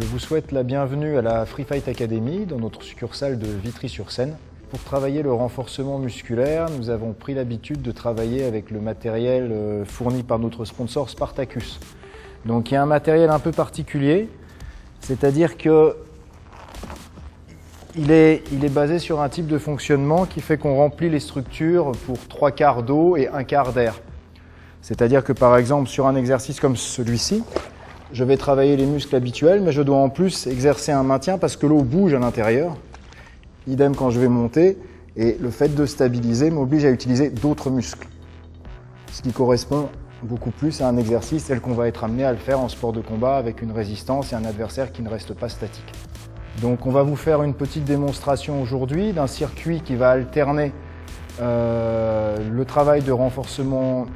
vous souhaite la bienvenue à la Free Fight Academy, dans notre succursale de Vitry-sur-Seine. Pour travailler le renforcement musculaire, nous avons pris l'habitude de travailler avec le matériel fourni par notre sponsor Spartacus. Donc il y a un matériel un peu particulier, c'est-à-dire que il est basé sur un type de fonctionnement qui fait qu'on remplit les structures pour 3/4 d'eau et 1/4 d'air. C'est-à-dire que par exemple sur un exercice comme celui-ci, je vais travailler les muscles habituels, mais je dois en plus exercer un maintien parce que l'eau bouge à l'intérieur. Idem quand je vais monter, et le fait de stabiliser m'oblige à utiliser d'autres muscles. Ce qui correspond beaucoup plus à un exercice tel qu'on va être amené à le faire en sport de combat avec une résistance et un adversaire qui ne reste pas statique. Donc on va vous faire une petite démonstration aujourd'hui d'un circuit qui va alterner le travail de renforcement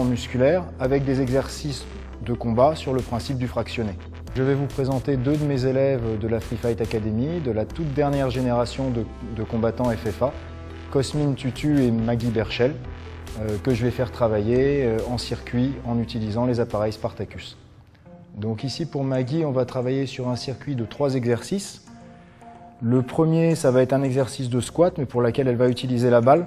musculaire avec des exercices de combat sur le principe du fractionné. Je vais vous présenter deux de mes élèves de la Free Fight Academy, de la toute dernière génération de combattants FFA, Cosmine Tutu et Maggie Berchel, que je vais faire travailler en circuit en utilisant les appareils Spartacus. Donc ici pour Maggie, on va travailler sur un circuit de 3 exercices. Le premier, ça va être un exercice de squat, mais pour lequel elle va utiliser la balle.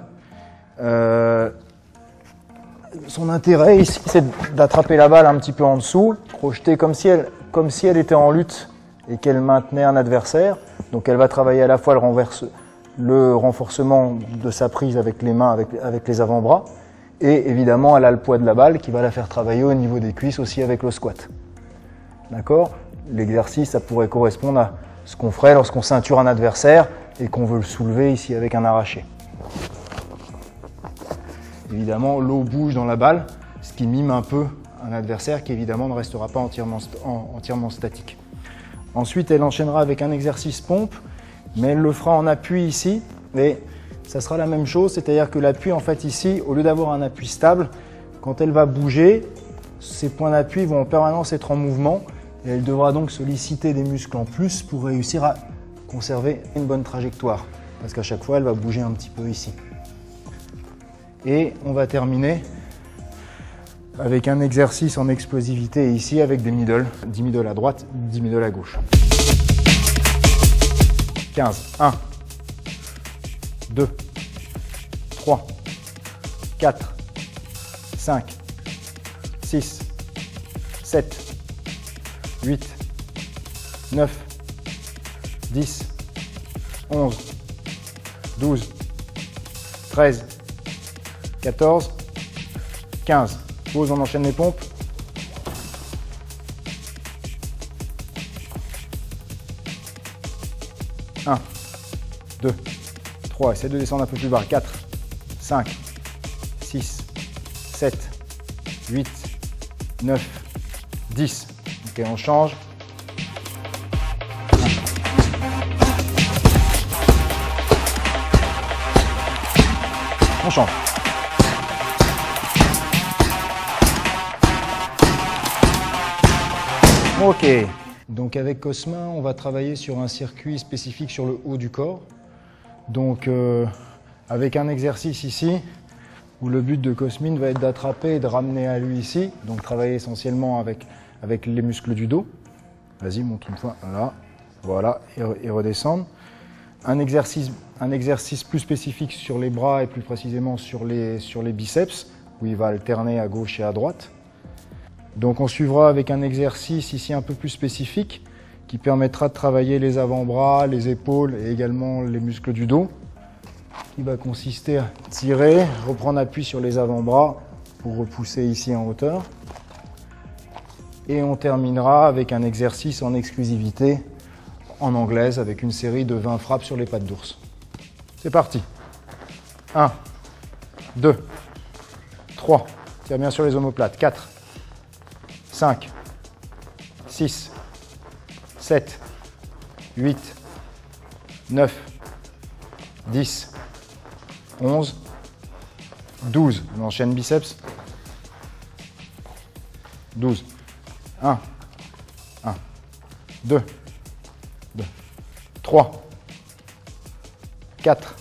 Son intérêt ici, c'est d'attraper la balle un petit peu en dessous, projeter comme si elle était en lutte et qu'elle maintenait un adversaire. Donc elle va travailler à la fois le renforcement de sa prise avec les mains, avec les avant-bras, et évidemment elle a le poids de la balle qui va la faire travailler au niveau des cuisses aussi avec le squat. D'accord ? L'exercice, ça pourrait correspondre à ce qu'on ferait lorsqu'on ceinture un adversaire et qu'on veut le soulever ici avec un arraché. Évidemment, l'eau bouge dans la balle, ce qui mime un peu un adversaire qui évidemment ne restera pas entièrement statique. Ensuite, elle enchaînera avec un exercice pompe, mais elle le fera en appui ici, et ça sera la même chose, c'est-à-dire que l'appui, en fait, ici, au lieu d'avoir un appui stable, quand elle va bouger, ses points d'appui vont en permanence être en mouvement, et elle devra donc solliciter des muscles en plus pour réussir à conserver une bonne trajectoire, parce qu'à chaque fois, elle va bouger un petit peu ici. Et on va terminer avec un exercice en explosivité ici avec des middle. 10 middle à droite, 10 middle à gauche. 15. 1, 2, 3, 4, 5, 6, 7, 8, 9, 10, 11, 12, 13, 14, 15. Pause, on enchaîne les pompes. Un, 2, 3, essaie de descendre un peu plus bas. 4, 5, 6, 7, 8, 9, 10. Ok, on change. On change. Ok, donc avec Cosmin, on va travailler sur un circuit spécifique sur le haut du corps. Donc avec un exercice ici, où le but de Cosmin va être d'attraper et de ramener à lui ici. Donc travailler essentiellement avec les muscles du dos. Vas-y, montre une fois, là, voilà, et redescendre. Un exercice plus spécifique sur les bras et plus précisément sur les biceps, où il va alterner à gauche et à droite. Donc on suivra avec un exercice ici un peu plus spécifique qui permettra de travailler les avant-bras, les épaules et également les muscles du dos. Qui va consister à tirer, reprendre appui sur les avant-bras pour repousser ici en hauteur. Et on terminera avec un exercice en exclusivité en anglaise avec une série de 20 frappes sur les pattes d'ours. C'est parti. 1, 2, 3, tire bien sur les omoplates. 4, 5, 6, 7, 8, 9, 10, 11, 12. On enchaîne biceps. 12. 1, 2, 3, 4,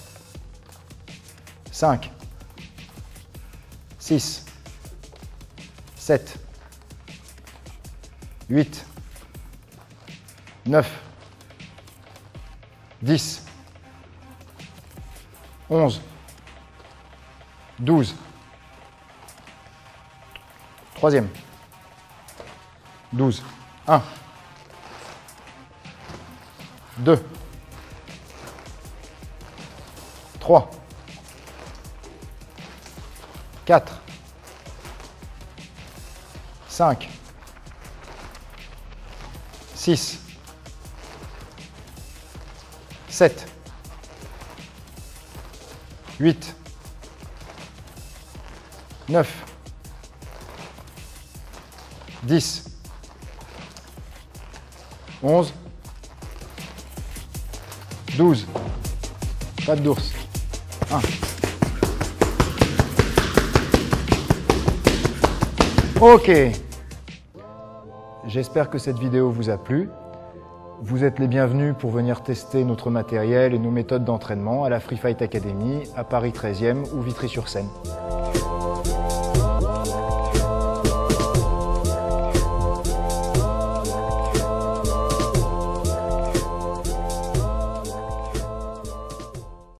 5, 6, 7, 8, 9, 10, 11, 12, troisième, 12, 1, 2, 3, 4, 5, 6, 7, 8, 9, 10, 11, 12, pas d'ours, 1. Ok, j'espère que cette vidéo vous a plu. Vous êtes les bienvenus pour venir tester notre matériel et nos méthodes d'entraînement à la Free Fight Academy à Paris 13e ou Vitry-sur-Seine.